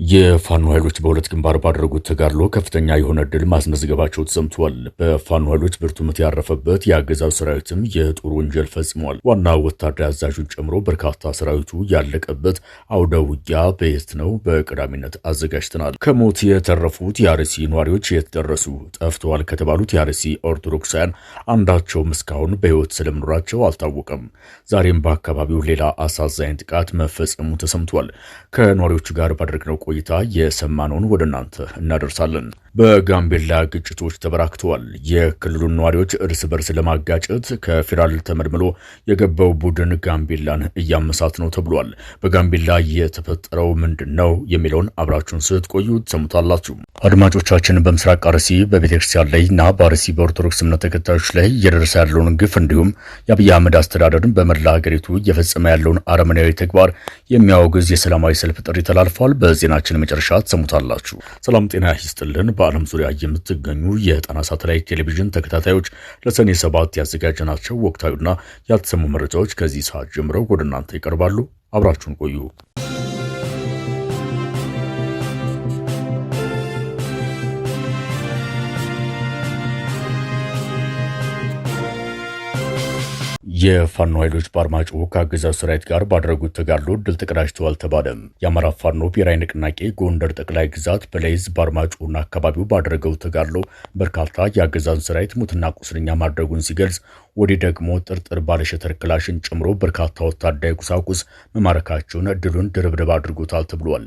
የፋኖ ኃይሎች በሁለት ግንባር ባደረጉት ተጋድሎ ከፍተኛ የሆነ ድል ማስመዝገባቸው ተሰምቷል። በፋኖ ኃይሎች ብርቱ ምት ያረፈበት የአገዛዙ ሰራዊትም የጦር ወንጀል ፈጽሟል። ዋና ወታደራዊ አዛዡን ጨምሮ በርካታ ሰራዊቱ ያለቀበት አውደ ውጊያ በየት ነው በቀዳሚነት አዘጋጅተናል። ከሞት የተረፉት የአርሲ ነዋሪዎች የት ደረሱ? ጠፍተዋል ከተባሉት የአርሲ ኦርቶዶክሳውያን አንዳቸውም እስካሁን በሕይወት ስለመኖራቸው አልታወቀም። ዛሬም በአካባቢው ሌላ አሳዛኝ ጥቃት መፈጸሙ ተሰምቷል። ከነዋሪዎቹ ጋር ባደረግነው ቆይታ የሰማነውን ወደ እናንተ እናደርሳለን። በጋምቤላ ግጭቶች ተበራክተዋል። የክልሉን ነዋሪዎች እርስ በርስ ለማጋጨት ከፌዴራል ተመልምሎ የገባው ቡድን ጋምቤላን እያመሳት ነው ተብሏል። በጋምቤላ የተፈጠረው ምንድነው የሚለውን አብራችሁን ስትቆዩ ትሰሙታላችሁ። አድማጮቻችን፣ በምስራቅ አርሲ በቤተክርስቲያን ላይ እና በአርሲ በኦርቶዶክስ እምነት ተከታዮች ላይ እየደረሰ ያለውን ግፍ እንዲሁም የአብይ አህመድ አስተዳደርን በመላ ሀገሪቱ እየፈጸመ ያለውን አረመኔያዊ ተግባር የሚያወግዝ የሰላማዊ ሰልፍ ጥሪ ተላልፏል። በዜናችን መጨረሻ ትሰሙታላችሁ። ሰላም ጤና ይስጥልን። በዓለም ዙሪያ የምትገኙ የጣና ሳተላይት ቴሌቪዥን ተከታታዮች ለሰኔ 7 ያዘጋጀናቸው ወቅታዊና ያልተሰሙ መረጃዎች ከዚህ ሰዓት ጀምረው ወደ እናንተ ይቀርባሉ። አብራችሁን ቆዩ። የፋኖ ኃይሎች በአርማጭሆ ከአገዛዙ ሰራዊት ጋር ባደረጉት ተጋድሎ ድል ተቀዳጅተዋል ተባለ። የአማራ ፋኖ ብሔራዊ ንቅናቄ ጎንደር ጠቅላይ ግዛት በለይዝ በአርማጭሆና አካባቢው ባደረገው ተጋድሎ በርካታ የአገዛዙ ሰራዊት ሙትና ቁስለኛ ማድረጉን ሲገልጽ፣ ወዲህ ደግሞ ጥርጥር ባለሸተር ክላሽን ጨምሮ በርካታ ወታደራዊ ቁሳቁስ መማረካቸውን ድሉን ድርብርብ አድርጎታል ተብሏል።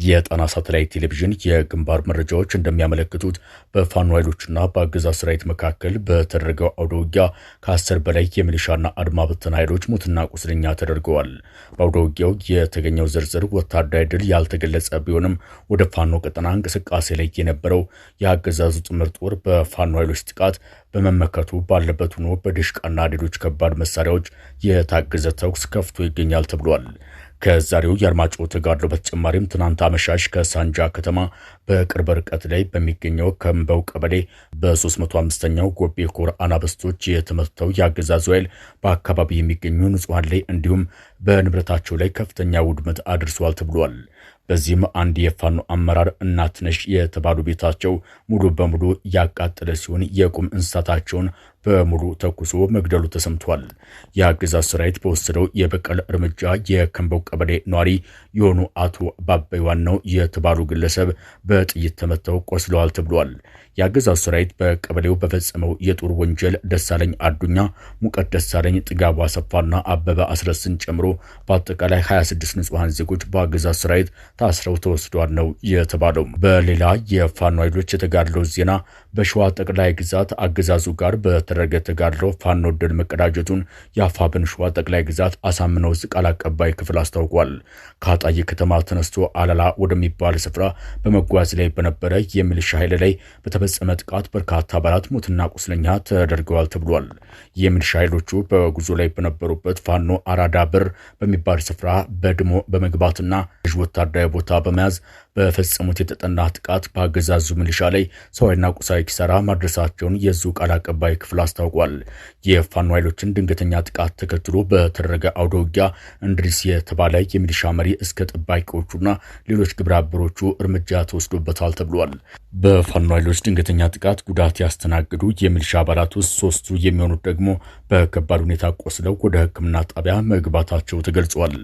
የጣና ሳተላይት ቴሌቪዥን የግንባር መረጃዎች እንደሚያመለክቱት በፋኖ ኃይሎችና በአገዛዙ ሰራዊት መካከል በተደረገው አውደ ውጊያ ከ10 በላይ የሚሊሻና አድማ በተና ኃይሎች ሙትና ቁስለኛ ተደርገዋል። በአውደ ውጊያው የተገኘው ዝርዝር ወታደራዊ ድል ያልተገለጸ ቢሆንም ወደ ፋኖ ቀጠና እንቅስቃሴ ላይ የነበረው የአገዛዙ ጥምር ጦር በፋኖ ኃይሎች ጥቃት በመመከቱ ባለበት ሆኖ በድሽቃና ሌሎች ከባድ መሳሪያዎች የታገዘ ተኩስ ከፍቶ ይገኛል ተብሏል። ከዛሬው የአርማጭሆ ተጋድሎ በተጨማሪም ትናንት አመሻሽ ከሳንጃ ከተማ በቅርብ ርቀት ላይ በሚገኘው ከምበው ቀበሌ በ305ኛው ጎቤ ኮር አናበስቶች የተመተው የአገዛዙ ኃይል በአካባቢ የሚገኙ ንጹሐን ላይ እንዲሁም በንብረታቸው ላይ ከፍተኛ ውድመት አድርሷል ተብሏል። በዚህም አንድ የፋኖ አመራር እናትነሽ የተባሉ ቤታቸው ሙሉ በሙሉ ያቃጠለ ሲሆን የቁም እንስሳታቸውን በሙሉ ተኩሶ መግደሉ ተሰምቷል። የአገዛዙ ሰራዊት በወሰደው የበቀል እርምጃ የከምበው ቀበሌ ነዋሪ የሆኑ አቶ ባባይ ዋናው የተባሉ ግለሰብ በጥይት ተመተው ቆስለዋል ተብሏል። የአገዛዙ ሰራዊት በቀበሌው በፈጸመው የጦር ወንጀል ደሳለኝ አዱኛ፣ ሙቀት ደሳለኝ፣ ጥጋቡ አሰፋና አበበ አስረስን ጨምሮ በአጠቃላይ 26 ንጹሐን ዜጎች በአገዛዙ ሰራዊት ታስረው ተወስደዋል ነው የተባለው። በሌላ የፋኖ ኃይሎች የተጋድለው ዜና በሸዋ ጠቅላይ ግዛት አገዛዙ ጋር በተደረገ ተጋድሎ ፋኖ ድል መቀዳጀቱን የአፋብን ሸዋ ጠቅላይ ግዛት አሳምነው ቃል አቀባይ ክፍል አስታውቋል። ከአጣዬ ከተማ ተነስቶ አላላ ወደሚባል ስፍራ በመጓዝ ላይ በነበረ የሚሊሻ ኃይል ላይ በተፈጸመ ጥቃት በርካታ አባላት ሞትና ቁስለኛ ተደርገዋል ተብሏል። የሚሊሻ ኃይሎቹ በጉዞ ላይ በነበሩበት ፋኖ አራዳ ብር በሚባል ስፍራ በድሞ በመግባትና ወታደራዊ ቦታ በመያዝ በፈጸሙት የተጠና ጥቃት በአገዛዙ ሚሊሻ ላይ ሰዋዊና ቁሳዊ ኪሳራ ማድረሳቸውን የዙ ቃል አቀባይ ክፍል አስታውቋል። የፋኖ ኃይሎችን ድንገተኛ ጥቃት ተከትሎ በተደረገ አውደ ውጊያ እንድሪስ የተባለ የሚሊሻ መሪ እስከ ጠባቂዎቹና ሌሎች ግብረ አበሮቹ እርምጃ ተወስዶበታል ተብሏል። በፋኖ ኃይሎች ድንገተኛ ጥቃት ጉዳት ያስተናገዱ የሚሊሻ አባላት ውስጥ 3ቱ የሚሆኑት ደግሞ በከባድ ሁኔታ ቆስለው ወደ ሕክምና ጣቢያ መግባታቸው ተገልጿል።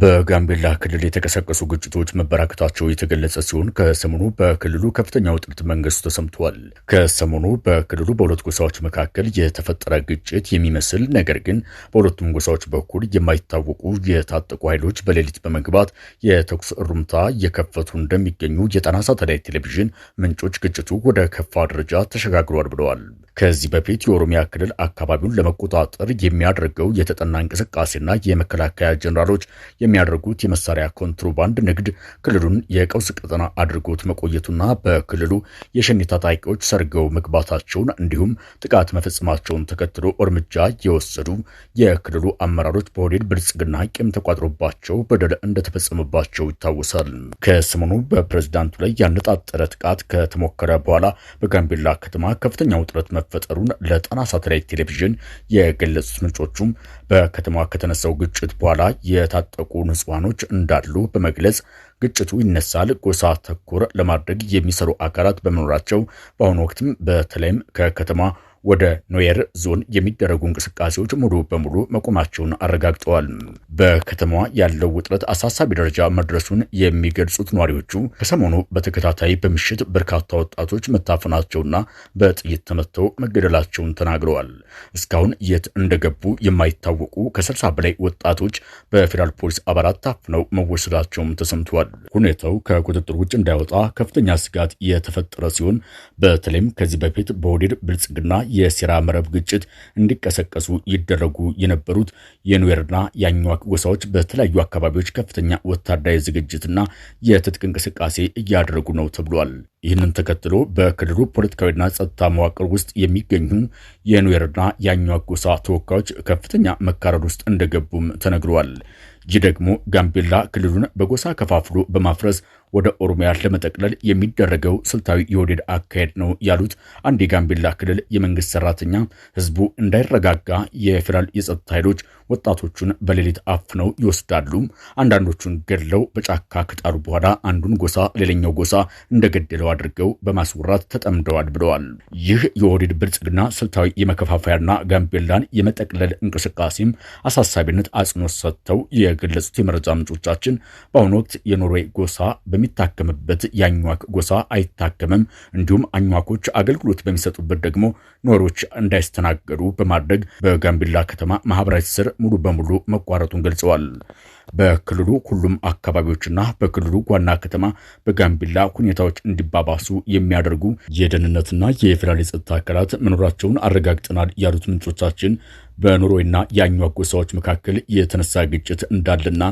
በጋምቤላ ክልል የተቀሰቀሱ ግጭቶች መበራከታቸው የተገለጸ ሲሆን ከሰሞኑ በክልሉ ከፍተኛ ውጥረት መንገሱ ተሰምቷል። ከሰሞኑ በክልሉ በሁለት ጎሳዎች መካከል የተፈጠረ ግጭት የሚመስል ነገር ግን በሁለቱም ጎሳዎች በኩል የማይታወቁ የታጠቁ ኃይሎች በሌሊት በመግባት የተኩስ እሩምታ እየከፈቱ እንደሚገኙ የጣና ሳተላይት ቴሌቪዥን ምንጮች ግጭቱ ወደ ከፋ ደረጃ ተሸጋግሯል ብለዋል። ከዚህ በፊት የኦሮሚያ ክልል አካባቢውን ለመቆጣጠር የሚያደርገው የተጠና እንቅስቃሴና የመከላከያ ጀነራሎች የሚያደርጉት የመሳሪያ ኮንትሮባንድ ንግድ ክልሉን የቀውስ ቀጠና አድርጎት መቆየቱና በክልሉ የሸኔ ታጣቂዎች ሰርገው መግባታቸውን እንዲሁም ጥቃት መፈጸማቸውን ተከትሎ እርምጃ የወሰዱ የክልሉ አመራሮች በኦህዴድ ብልጽግና ቂም ተቋጥሮባቸው በደል እንደተፈጸመባቸው ይታወሳል። ከሰሞኑ በፕሬዝዳንቱ ላይ ያነጣጠረ ጥቃት ከተሞከረ በኋላ በጋምቤላ ከተማ ከፍተኛ ውጥረት መፈጠሩን ለጣና ሳተላይት ቴሌቪዥን የገለጹት ምንጮቹም በከተማዋ ከተነሳው ግጭት በኋላ የታጠቁ ንጹሃኖች እንዳሉ በመግለጽ ግጭቱ ይነሳል ጎሳ ተኮር ለማድረግ የሚሰሩ አካላት በመኖራቸው በአሁኑ ወቅትም በተለይም ከከተማ ወደ ኖየር ዞን የሚደረጉ እንቅስቃሴዎች ሙሉ በሙሉ መቆማቸውን አረጋግጠዋል። በከተማዋ ያለው ውጥረት አሳሳቢ ደረጃ መድረሱን የሚገልጹት ነዋሪዎቹ ከሰሞኑ በተከታታይ በምሽት በርካታ ወጣቶች መታፈናቸውና በጥይት ተመተው መገደላቸውን ተናግረዋል። እስካሁን የት እንደገቡ የማይታወቁ ከ60 በላይ ወጣቶች በፌዴራል ፖሊስ አባላት ታፍነው መወሰዳቸውም ተሰምቷል። ሁኔታው ከቁጥጥር ውጭ እንዳይወጣ ከፍተኛ ስጋት የተፈጠረ ሲሆን በተለይም ከዚህ በፊት በኦህዴድ ብልጽግና የሴራ መረብ ግጭት እንዲቀሰቀሱ ይደረጉ የነበሩት የኑዌርና የአኟክ ጎሳዎች በተለያዩ አካባቢዎች ከፍተኛ ወታደራዊ ዝግጅትና የትጥቅ እንቅስቃሴ እያደረጉ ነው ተብሏል። ይህንን ተከትሎ በክልሉ ፖለቲካዊና ጸጥታ መዋቅር ውስጥ የሚገኙ የኑዌርና የአኟክ ጎሳ ተወካዮች ከፍተኛ መካረር ውስጥ እንደገቡም ተነግሯል። ይህ ደግሞ ጋምቤላ ክልሉን በጎሳ ከፋፍሎ በማፍረስ ወደ ኦሮሚያ ለመጠቅለል የሚደረገው ስልታዊ የኦህዴድ አካሄድ ነው ያሉት አንድ የጋምቤላ ክልል የመንግስት ሰራተኛ ህዝቡ እንዳይረጋጋ የፌዴራል የጸጥታ ኃይሎች ወጣቶቹን በሌሊት አፍነው ይወስዳሉ፣ አንዳንዶቹን ገድለው በጫካ ከጣሉ በኋላ አንዱን ጎሳ ሌላኛው ጎሳ እንደገደለው አድርገው በማስወራት ተጠምደዋል ብለዋል። ይህ የኦህዴድ ብልጽግና ስልታዊ የመከፋፈያና ጋምቤላን የመጠቅለል እንቅስቃሴም አሳሳቢነት አጽንኦት ሰጥተው የገለጹት የመረጃ ምንጮቻችን በአሁኑ ወቅት የኖርዌይ ጎሳ በሚታከምበት የአኟክ ጎሳ አይታከምም፣ እንዲሁም አኟኮች አገልግሎት በሚሰጡበት ደግሞ ኖሮች እንዳይስተናገዱ በማድረግ በጋምቤላ ከተማ ማህበራዊ ትስስር ሙሉ በሙሉ መቋረጡን ገልጸዋል። በክልሉ ሁሉም አካባቢዎችና በክልሉ ዋና ከተማ በጋምቤላ ሁኔታዎች እንዲባባሱ የሚያደርጉ የደህንነትና የፌዴራል የጸጥታ አካላት መኖራቸውን አረጋግጠናል ያሉት ምንጮቻችን በኖርዌይና የአኟክ ጎሳዎች መካከል የተነሳ ግጭት እንዳለና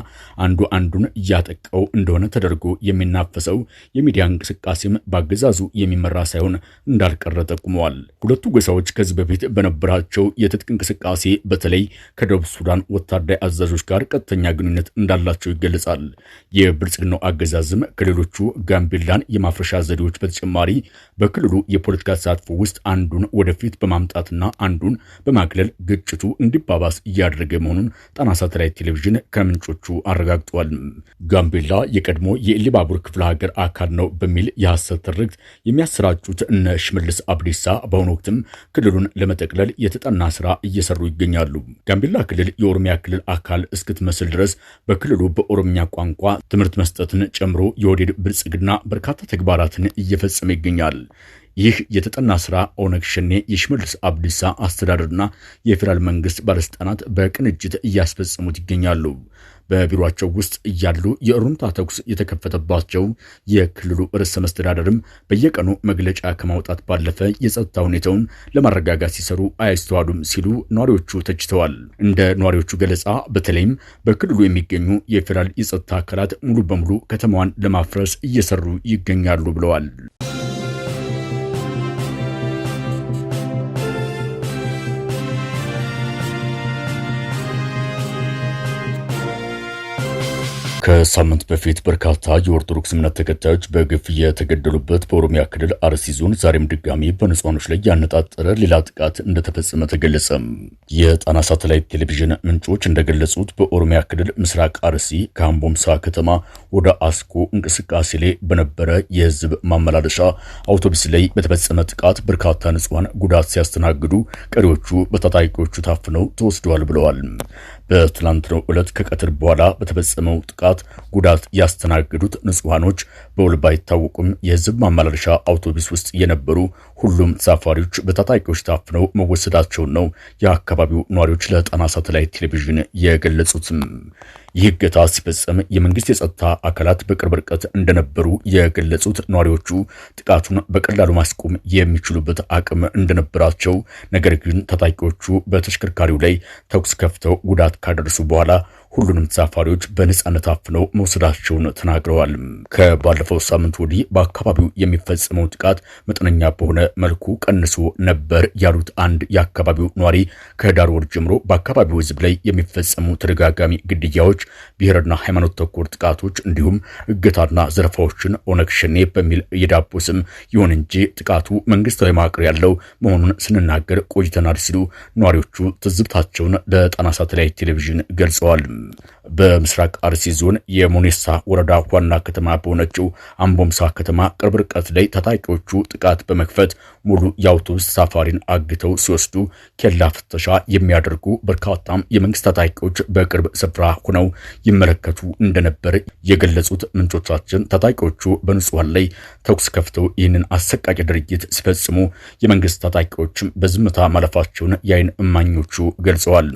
አንዱ አንዱን እያጠቃው እንደሆነ ተደርጎ የሚናፈሰው የሚዲያ እንቅስቃሴም በአገዛዙ የሚመራ ሳይሆን እንዳልቀረ ጠቁመዋል። ሁለቱ ጎሳዎች ከዚህ በፊት በነበራቸው የትጥቅ እንቅስቃሴ በተለይ ከደቡብ ሱዳን ወታደራዊ አዛዦች ጋር ቀጥተኛ ግንኙነት እንዳላቸው ይገለጻል። የብልጽግናው አገዛዝም ከሌሎቹ ጋምቤላን የማፍረሻ ዘዴዎች በተጨማሪ በክልሉ የፖለቲካ ተሳትፎ ውስጥ አንዱን ወደፊት በማምጣትና አንዱን በማግለል ግጭቱ እንዲባባስ እያደረገ መሆኑን ጣና ሳተላይት ቴሌቪዥን ከምንጮቹ አረጋግጧል። ጋምቤላ የቀድሞ የኢሉባቡር ክፍለ ሀገር አካል ነው በሚል የሐሰት ትርክት የሚያሰራጩት እነ ሽመልስ አብዲሳ በአሁኑ ወቅትም ክልሉን ለመጠቅለል የተጠና ስራ እየሰሩ ይገኛሉ። ጋምቤላ ክልል የኦሮሚያ ክልል አካል እስክትመስል ድረስ በክልሉ በኦሮምኛ ቋንቋ ትምህርት መስጠትን ጨምሮ የኦህዴድ ብልጽግና በርካታ ተግባራትን እየፈጸመ ይገኛል። ይህ የተጠና ስራ ኦነግ ሸኔ የሽመልስ አብዲሳ አስተዳደርና የፌዴራል መንግስት ባለስልጣናት በቅንጅት እያስፈጸሙት ይገኛሉ። በቢሮአቸው ውስጥ እያሉ የእሩምታ ተኩስ የተከፈተባቸው የክልሉ ርዕሰ መስተዳደርም በየቀኑ መግለጫ ከማውጣት ባለፈ የጸጥታ ሁኔታውን ለማረጋጋት ሲሰሩ አያስተዋሉም ሲሉ ነዋሪዎቹ ተችተዋል። እንደ ነዋሪዎቹ ገለጻ በተለይም በክልሉ የሚገኙ የፌዴራል የጸጥታ አካላት ሙሉ በሙሉ ከተማዋን ለማፍረስ እየሰሩ ይገኛሉ ብለዋል። ከሳምንት በፊት በርካታ የኦርቶዶክስ እምነት ተከታዮች በግፍ የተገደሉበት በኦሮሚያ ክልል አርሲ ዞን ዛሬም ድጋሚ በንጹሃኖች ላይ ያነጣጠረ ሌላ ጥቃት እንደተፈጸመ ተገለጸ። የጣና ሳተላይት ቴሌቪዥን ምንጮች እንደገለጹት በኦሮሚያ ክልል ምስራቅ አርሲ ከአምቦምሳ ከተማ ወደ አስኮ እንቅስቃሴ ላይ በነበረ የህዝብ ማመላለሻ አውቶቡስ ላይ በተፈጸመ ጥቃት በርካታ ንጹሃን ጉዳት ሲያስተናግዱ፣ ቀሪዎቹ በታጣቂዎቹ ታፍነው ተወስደዋል ብለዋል። በትላንትናው ዕለት ከቀትር በኋላ በተፈጸመው ጥቃት ጉዳት ያስተናገዱት ንጹሃኖች በውል ባይታወቁም የህዝብ ማመላለሻ አውቶቡስ ውስጥ የነበሩ ሁሉም ተሳፋሪዎች በታጣቂዎች ታፍነው መወሰዳቸውን ነው የአካባቢው ነዋሪዎች ለጣና ሳተላይት ቴሌቪዥን የገለጹት። ይህ እገታ ሲፈጸም የመንግስት የጸጥታ አካላት በቅርብ ርቀት እንደነበሩ የገለጹት ነዋሪዎቹ ጥቃቱን በቀላሉ ማስቆም የሚችሉበት አቅም እንደነበራቸው፣ ነገር ግን ታጣቂዎቹ በተሽከርካሪው ላይ ተኩስ ከፍተው ጉዳት ካደረሱ በኋላ ሁሉንም ተሳፋሪዎች በነጻነት አፍነው መውሰዳቸውን ተናግረዋል። ከባለፈው ሳምንት ወዲህ በአካባቢው የሚፈጸመው ጥቃት መጠነኛ በሆነ መልኩ ቀንሶ ነበር ያሉት አንድ የአካባቢው ኗሪ ከህዳር ወር ጀምሮ በአካባቢው ህዝብ ላይ የሚፈጸሙ ተደጋጋሚ ግድያዎች፣ ብሔርና ሃይማኖት ተኮር ጥቃቶች እንዲሁም እገታና ዘረፋዎችን ኦነግ ሸኔ በሚል የዳቦ ስም ይሁን እንጂ ጥቃቱ መንግስታዊ መዋቅር ያለው መሆኑን ስንናገር ቆይተናል ሲሉ ነዋሪዎቹ ትዝብታቸውን ለጣና ሳተላይት ቴሌቪዥን ገልጸዋል። በምስራቅ አርሲ ዞን የሞኔሳ ወረዳ ዋና ከተማ በሆነችው አምቦምሳ ከተማ ቅርብ ርቀት ላይ ታጣቂዎቹ ጥቃት በመክፈት ሙሉ የአውቶቡስ ተሳፋሪን አግተው ሲወስዱ ኬላ ፍተሻ የሚያደርጉ በርካታም የመንግስት ታጣቂዎች በቅርብ ስፍራ ሆነው ይመለከቱ እንደነበር የገለጹት ምንጮቻችን ታጣቂዎቹ በንጹሃን ላይ ተኩስ ከፍተው ይህንን አሰቃቂ ድርጊት ሲፈጽሙ የመንግስት ታጣቂዎችም በዝምታ ማለፋቸውን የዓይን እማኞቹ ገልጸዋል።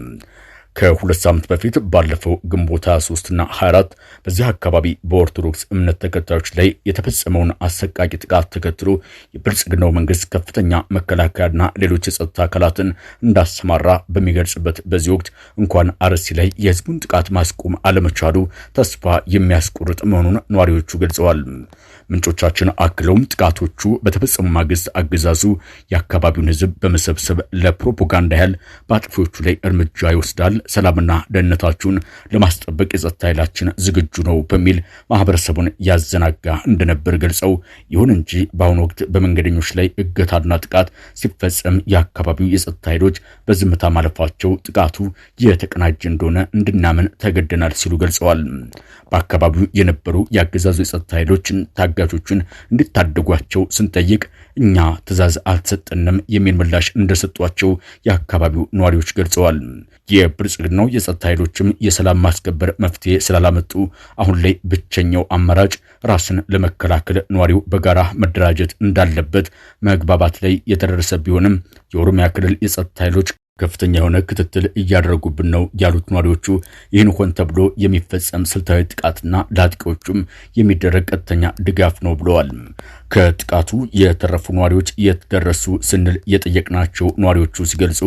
ከሁለት ሳምንት በፊት ባለፈው ግንቦት 23 እና 24 በዚህ አካባቢ በኦርቶዶክስ እምነት ተከታዮች ላይ የተፈጸመውን አሰቃቂ ጥቃት ተከትሎ የብልጽግናው መንግስት ከፍተኛ መከላከያና ሌሎች የጸጥታ አካላትን እንዳሰማራ በሚገልጽበት በዚህ ወቅት እንኳን አርሲ ላይ የህዝቡን ጥቃት ማስቆም አለመቻሉ ተስፋ የሚያስቆርጥ መሆኑን ነዋሪዎቹ ገልጸዋል። ምንጮቻችን አክለውም ጥቃቶቹ በተፈጸሙ ማግስት አገዛዙ የአካባቢውን ህዝብ በመሰብሰብ ለፕሮፓጋንዳ ያህል በአጥፊዎቹ ላይ እርምጃ ይወስዳል፣ ሰላምና ደህንነታችሁን ለማስጠበቅ የጸጥታ ኃይላችን ዝግጁ ነው በሚል ማህበረሰቡን ያዘናጋ እንደነበር ገልጸው፣ ይሁን እንጂ በአሁኑ ወቅት በመንገደኞች ላይ እገታና ጥቃት ሲፈጸም የአካባቢው የጸጥታ ኃይሎች በዝምታ ማለፋቸው ጥቃቱ የተቀናጀ እንደሆነ እንድናምን ተገደናል ሲሉ ገልጸዋል። በአካባቢው የነበሩ የአገዛዙ የጸጥታ ኃይሎችን ታጋቾችን እንዲታደጓቸው ስንጠይቅ እኛ ትዕዛዝ አልተሰጠንም የሚል ምላሽ እንደሰጧቸው የአካባቢው ነዋሪዎች ገልጸዋል። የብልጽግናው የጸጥታ ኃይሎችም የሰላም ማስከበር መፍትሄ ስላላመጡ አሁን ላይ ብቸኛው አማራጭ ራስን ለመከላከል ነዋሪው በጋራ መደራጀት እንዳለበት መግባባት ላይ የተደረሰ ቢሆንም የኦሮሚያ ክልል የጸጥታ ኃይሎች ከፍተኛ የሆነ ክትትል እያደረጉብን ነው ያሉት ነዋሪዎቹ ይህን ሆን ተብሎ የሚፈጸም ስልታዊ ጥቃትና ለአጥቂዎቹም የሚደረግ ቀጥተኛ ድጋፍ ነው ብለዋል። ከጥቃቱ የተረፉ ነዋሪዎች የተደረሱ ስንል የጠየቅናቸው ነዋሪዎቹ ሲገልጹ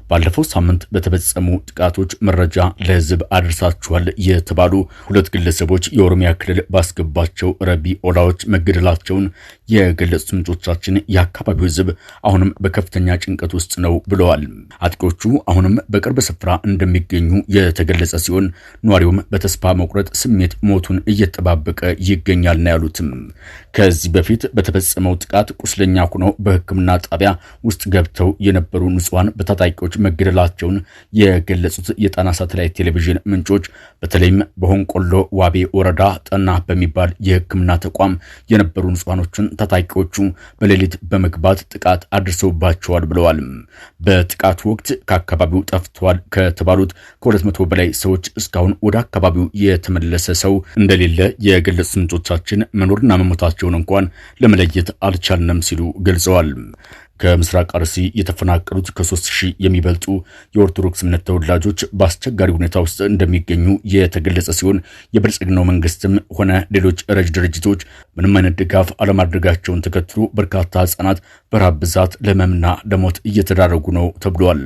ባለፈው ሳምንት በተፈጸሙ ጥቃቶች መረጃ ለህዝብ አድርሳችኋል የተባሉ ሁለት ግለሰቦች የኦሮሚያ ክልል ባስገባቸው ረቢ ኦላዎች መገደላቸውን የገለጹት ምንጮቻችን የአካባቢው ህዝብ አሁንም በከፍተኛ ጭንቀት ውስጥ ነው ብለዋል። አጥቂዎቹ አሁንም በቅርብ ስፍራ እንደሚገኙ የተገለጸ ሲሆን ነዋሪውም በተስፋ መቁረጥ ስሜት ሞቱን እየተጠባበቀ ይገኛል ነው ያሉትም። ከዚህ በፊት በተፈጸመው ጥቃት ቁስለኛ ሆነው በሕክምና ጣቢያ ውስጥ ገብተው የነበሩ ንጹሃን በታጣቂዎች መገደላቸውን የገለጹት የጣና ሳተላይት ቴሌቪዥን ምንጮች በተለይም በሆንቆሎ ዋቤ ወረዳ ጠና በሚባል የሕክምና ተቋም የነበሩ ንጹሃኖችን ታጣቂዎቹ በሌሊት በመግባት ጥቃት አድርሰውባቸዋል ብለዋል። በጥቃቱ ወቅት ከአካባቢው ጠፍቷል ከተባሉት ከ200 በላይ ሰዎች እስካሁን ወደ አካባቢው የተመለሰ ሰው እንደሌለ የገለጹት ምንጮቻችን መኖርና መሞታቸውን እንኳን ለመለየት አልቻልንም ሲሉ ገልጸዋል። ከምስራቅ አርሲ የተፈናቀሉት ከ3000 የሚበልጡ የኦርቶዶክስ እምነት ተወላጆች በአስቸጋሪ ሁኔታ ውስጥ እንደሚገኙ የተገለጸ ሲሆን የብልጽግናው መንግስትም ሆነ ሌሎች ረጅ ድርጅቶች ምንም አይነት ድጋፍ አለማድረጋቸውን ተከትሎ በርካታ ህጻናት በረሃብ ብዛት ለህመምና ለሞት እየተዳረጉ ነው ተብሏል።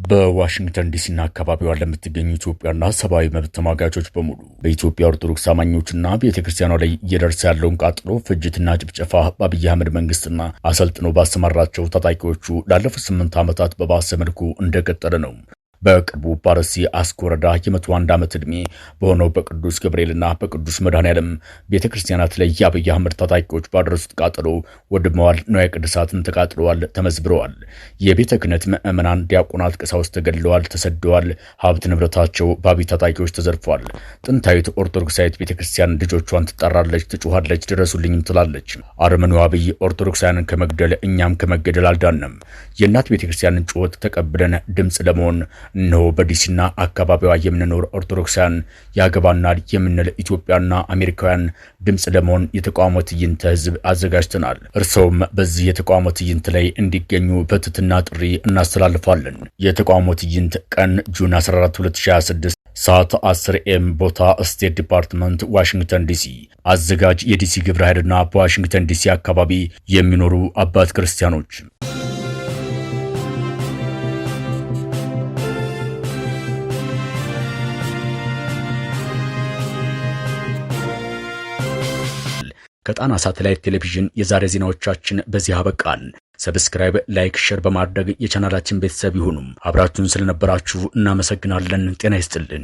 በዋሽንግተን ዲሲና አካባቢዋ ለምትገኙ ኢትዮጵያና ሰብአዊ መብት ተሟጋቾች በሙሉ በኢትዮጵያ ኦርቶዶክስ አማኞችና ቤተክርስቲያኗ ላይ እየደረሰ ያለውን ቃጠሎ፣ ፍጅትና ጭፍጨፋ በአብይ አህመድ መንግስትና አሰልጥኖ ባሰማራቸው ታጣቂዎቹ ላለፉት 8 ዓመታት በባሰ መልኩ እንደቀጠለ ነው። በቅርቡ በአርሲ አስኮ ወረዳ የ101 ዓመት ዕድሜ በሆነው በቅዱስ ገብርኤልና በቅዱስ መድኃኔዓለም ቤተክርስቲያናት ላይ የአብይ አህመድ ታጣቂዎች ባደረሱት ቃጠሎ ወድመዋል፣ ንዋየ ቅድሳትም ተቃጥለዋል፣ ተመዝብረዋል። የቤተ ክህነት ምዕመናን፣ ዲያቆናት፣ ቀሳውስት ተገድለዋል፣ ተሰደዋል። ሀብት ንብረታቸው በአብይ ታጣቂዎች ተዘርፏል። ጥንታዊት ኦርቶዶክሳዊት ቤተክርስቲያን ልጆቿን ትጣራለች፣ ትጮኻለች፣ ድረሱልኝም ትላለች። አረመኔው አብይ ኦርቶዶክሳውያንን ከመግደል እኛም ከመገደል አልዳንም። የእናት ቤተክርስቲያንን ጩኸት ተቀብለን ድምፅ ለመሆን እነሆ በዲሲና አካባቢዋ የምንኖር ኦርቶዶክሳውያን ያገባናል የምንል ኢትዮጵያና አሜሪካውያን ድምፅ ለመሆን የተቃውሞ ትዕይንተ ህዝብ አዘጋጅተናል። እርሰውም በዚህ የተቃውሞ ትዕይንት ላይ እንዲገኙ በትህትና ጥሪ እናስተላልፋለን። የተቃውሞ ትዕይንት ቀን ጁን 14 2026 ሰዓት 10 AM ቦታ ስቴት ዲፓርትመንት ዋሽንግተን ዲሲ። አዘጋጅ የዲሲ ግብረ ኃይልና በዋሽንግተን ዲሲ አካባቢ የሚኖሩ አባት ክርስቲያኖች። ከጣና ሳተላይት ቴሌቪዥን የዛሬ ዜናዎቻችን በዚህ አበቃን። ሰብስክራይብ፣ ላይክ፣ ሼር በማድረግ የቻናላችን ቤተሰብ ይሁኑ። አብራችሁን ስለነበራችሁ እናመሰግናለን። ጤና ይስጥልን።